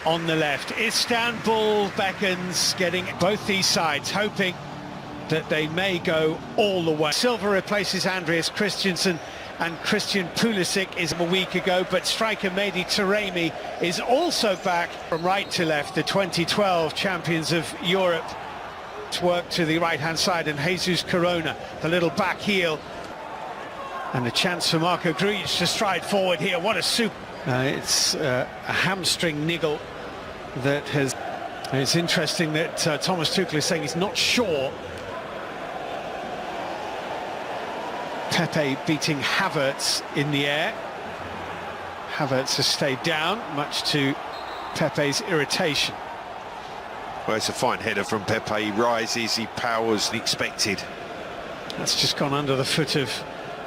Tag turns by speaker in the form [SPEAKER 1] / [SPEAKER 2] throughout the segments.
[SPEAKER 1] on the left. Istanbul beckons, getting both these sides, hoping that they may go all the way. Silva replaces Andreas Christensen, and Christian Pulisic is a week ago, but striker Mehdi Taremi is also back from right to left, the 2012 champions of Europe. It's work to the right-hand side, and Jesus Corona, the little back heel. And a chance for Marco Grujic to stride forward here. What a super... it's a hamstring niggle that has... It's interesting that Thomas Tuchel is saying he's not sure. Pepe beating Havertz in the air. Havertz has stayed down, much to Pepe's irritation.
[SPEAKER 2] Well, it's a fine header from Pepe. He rises, he powers the expected.
[SPEAKER 1] That's just gone under the foot of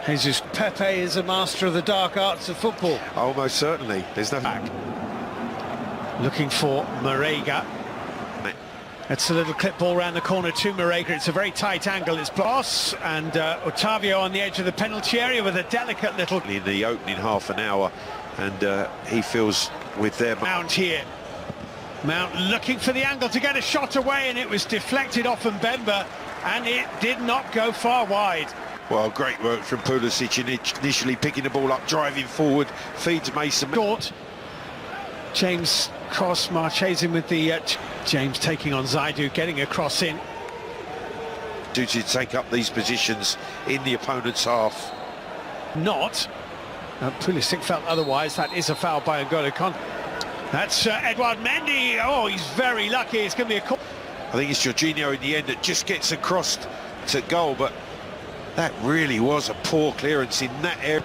[SPEAKER 1] Jesus. Pepe is a master of the dark arts of football.
[SPEAKER 2] Almost certainly. There's no back.
[SPEAKER 1] Looking for Marega. It's a little clip ball round the corner to Marega. It's a very tight angle. It's Bloss and Otavio on the edge of the penalty area with a delicate little...
[SPEAKER 2] In the opening half an hour, and he feels with their...
[SPEAKER 1] Mount here. Mount looking for the angle to get a shot away, and it was deflected off Mbemba, and it did not go far wide.
[SPEAKER 2] Well, great work from Pulisic, initially picking the ball up, driving forward, feeds Mason.
[SPEAKER 1] Short. James cross, Marchesing with the... James taking on Zaidu, getting a cross in.
[SPEAKER 2] To take up these positions in the opponent's half.
[SPEAKER 1] Not. Pulisic felt otherwise. That is a foul by N'Golo Kante. That's Edouard Mendy. Oh, he's very lucky. It's going to be a...
[SPEAKER 2] I think it's Jorginho in the end that just gets across to goal, but that really was a poor clearance in that area.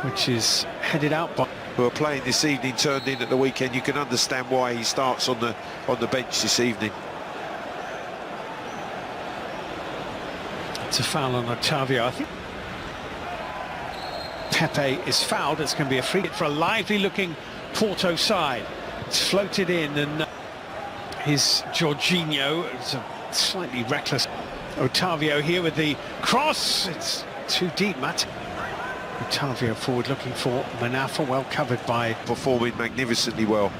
[SPEAKER 1] Which is headed out by...
[SPEAKER 2] Who are playing this evening, turned in at the weekend. You can understand why he starts on the bench this evening.
[SPEAKER 1] It's a foul on Otavio, I think. Pepe is fouled. It's going to be a free hit for a lively-looking Porto side. It's floated in, and his Jorginho. It's a slightly reckless Otavio here with the cross. It's too deep, Matt. Otavio forward looking for Manafa, well covered by...
[SPEAKER 2] Performing magnificently well.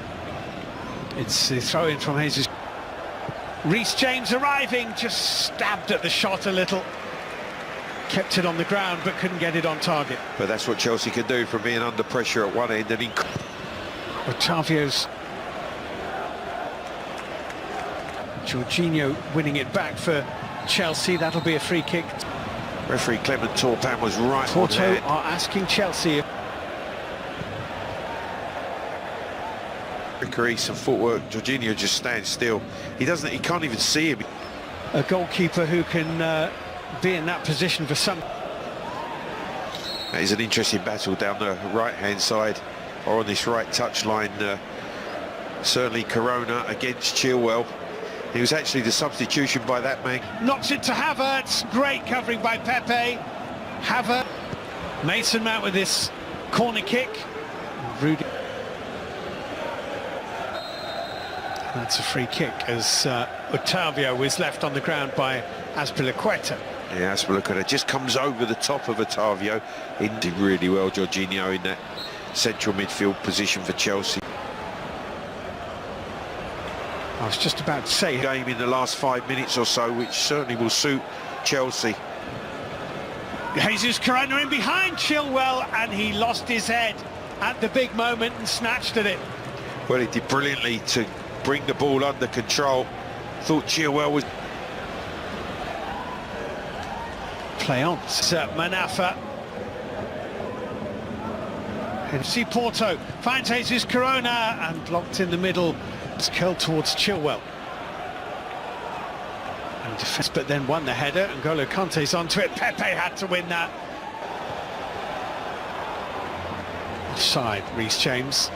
[SPEAKER 1] It's the throw-in from Jesus. Reece James arriving, just stabbed at the shot a little. Kept it on the ground, but couldn't get it on target.
[SPEAKER 2] But that's what Chelsea can do from being under pressure at one end. And
[SPEAKER 1] Otavio's... Jorginho winning it back for Chelsea. That'll be a free kick.
[SPEAKER 2] Referee Clement Turpin was right.
[SPEAKER 1] Porto are asking Chelsea.
[SPEAKER 2] Trickery, some footwork. Jorginho just stands still. He can't even see him.
[SPEAKER 1] A goalkeeper who can be in that position for some...
[SPEAKER 2] That is an interesting battle down the right-hand side, or on this right touch line. Certainly Corona against Chilwell. He was actually the substitution by that man.
[SPEAKER 1] Knocks it to Havertz. Great covering by Pepe. Havertz. Mason Mount with this corner kick. Rudy. That's a free kick as Otavio was left on the ground by Azpilicueta.
[SPEAKER 2] Yeah, Azpilicueta just comes over the top of Otavio. He did really well, Jorginho, in that central midfield position for Chelsea.
[SPEAKER 1] I was just about to say...
[SPEAKER 2] Game in the last 5 minutes or so, which certainly will suit Chelsea.
[SPEAKER 1] Jesus Corona in behind Chilwell, and he lost his head at the big moment and snatched at it.
[SPEAKER 2] Well, he did brilliantly to bring the ball under control. Thought Chilwell was...
[SPEAKER 1] Play on. Manafa. See Porto finds Jesus Corona and blocked in the middle. It's curled towards Chilwell. And defense, but then won the header. N'Golo Kante's onto it. Pepe had to win that. Offside, Reece James.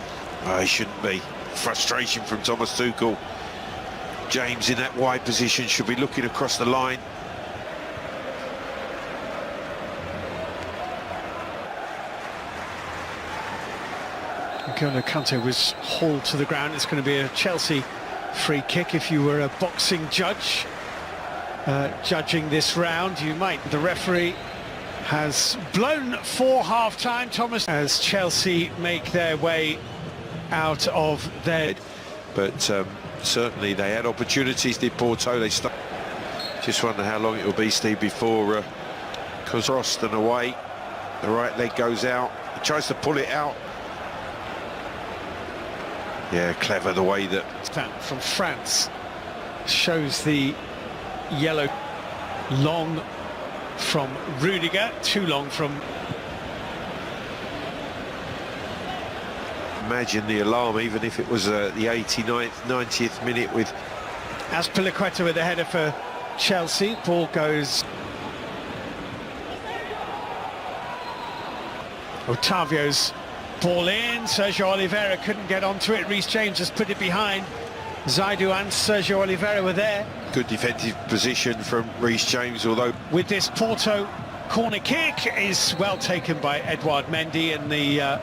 [SPEAKER 2] Oh, he shouldn't be. Frustration from Thomas Tuchel. James in that wide position should be looking across the line.
[SPEAKER 1] N'Golo Kante was hauled to the ground. It's going to be a Chelsea free kick. If you were a boxing judge judging this round, you might. The referee has blown for half-time, Thomas, as Chelsea make their way out of their...
[SPEAKER 2] But certainly they had opportunities, did Porto. They just wonder how long it will be, Steve, before crossed and away. The right leg goes out. He tries to pull it out. Yeah, clever the way that...
[SPEAKER 1] From France shows the yellow. Long from Rudiger, too long from...
[SPEAKER 2] Imagine the alarm, even if it was the 89th, 90th minute with...
[SPEAKER 1] Azpilicueta with the header for Chelsea. Ball goes... Otavio's ball in. Sergio Oliveira couldn't get onto it. Reece James has put it behind. Zaidu and Sergio Oliveira were there.
[SPEAKER 2] Good defensive position from Reece James, although...
[SPEAKER 1] With this Porto corner kick is well taken by Edouard Mendy, and the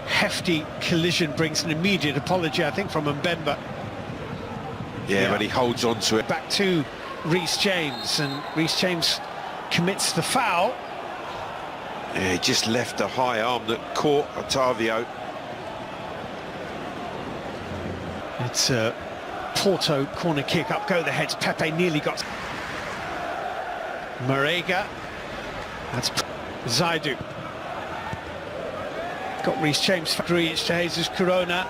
[SPEAKER 1] hefty collision brings an immediate apology, I think, from Mbemba.
[SPEAKER 2] Yeah, but he holds on to it.
[SPEAKER 1] Back to Reece James, and Reece James commits the foul.
[SPEAKER 2] Yeah, he just left a high arm that caught Otavio.
[SPEAKER 1] It's a Porto corner kick. Up go the heads. Pepe nearly got... Marega. That's Zaidu. Got Reece James, Grujic to Jesus Corona.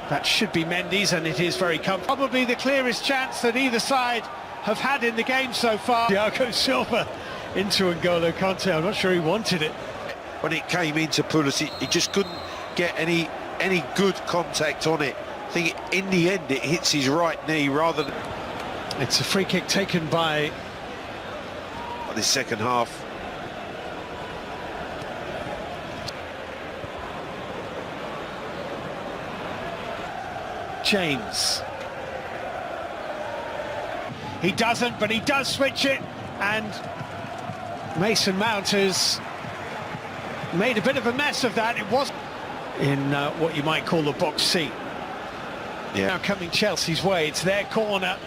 [SPEAKER 1] That should be Mendy's, and it is very comfortable. Probably the clearest chance that either side have had in the game so far. Thiago Silva into N'Golo Kanté. I'm not sure he wanted it.
[SPEAKER 2] When it came into Pulisic, he just couldn't get any good contact on it. I think in the end it hits his right knee rather than...
[SPEAKER 1] It's a free kick taken by...
[SPEAKER 2] the second half.
[SPEAKER 1] James. He doesn't, but he does switch it, and Mason Mount has made a bit of a mess of that. It was in what you might call the box seat.
[SPEAKER 2] Yeah.
[SPEAKER 1] Now coming Chelsea's way, it's their corner,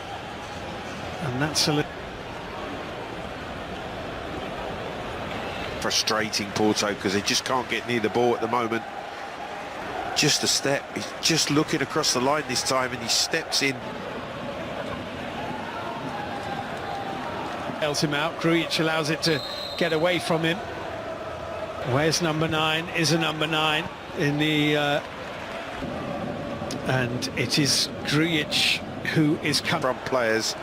[SPEAKER 1] and that's a little
[SPEAKER 2] frustrating, Porto, because they just can't get near the ball at the moment. Just a step, he's just looking across the line this time, and he steps in.
[SPEAKER 1] Helps him out. Grujic allows it to get away from him. Where's number 9? Is a number 9 in the and it is Grujic who is coming
[SPEAKER 2] from players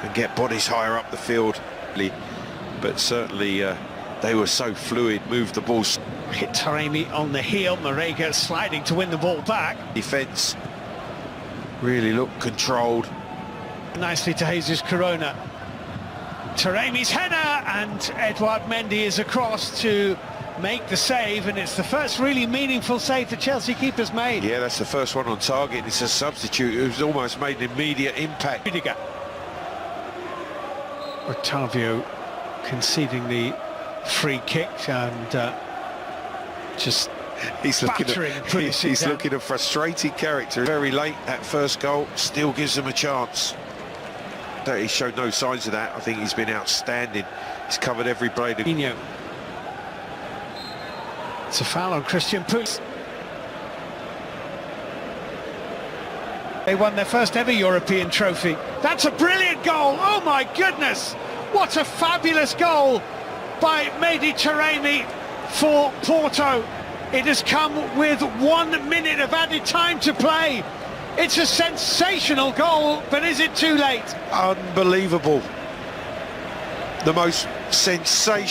[SPEAKER 2] and get bodies higher up the field, but certainly they were so fluid, moved the ball.
[SPEAKER 1] Hit Taremi on the heel. Marega sliding to win the ball back.
[SPEAKER 2] Defence really looked controlled.
[SPEAKER 1] Nicely to Jesus Corona. Taremi's header, and Edouard Mendy is across to make the save, and it's the first really meaningful save the Chelsea keeper's made.
[SPEAKER 2] Yeah, that's the first one on target. It's a substitute who's almost made an immediate impact.
[SPEAKER 1] Rudiger. Otavio conceding the free kick, and just
[SPEAKER 2] he's looking a frustrated character. Very late, that first goal still gives them a chance. He showed no signs of that. I think he's been outstanding. He's covered every blade.
[SPEAKER 1] It's a foul on Christian Pulisic. They won their first ever European trophy. That's a brilliant goal. Oh my goodness, what a fabulous goal by Mehdi Taremi for Porto. It has come with 1 minute of added time to play. It's a sensational goal, but is it too late?
[SPEAKER 2] Unbelievable. The most sensational.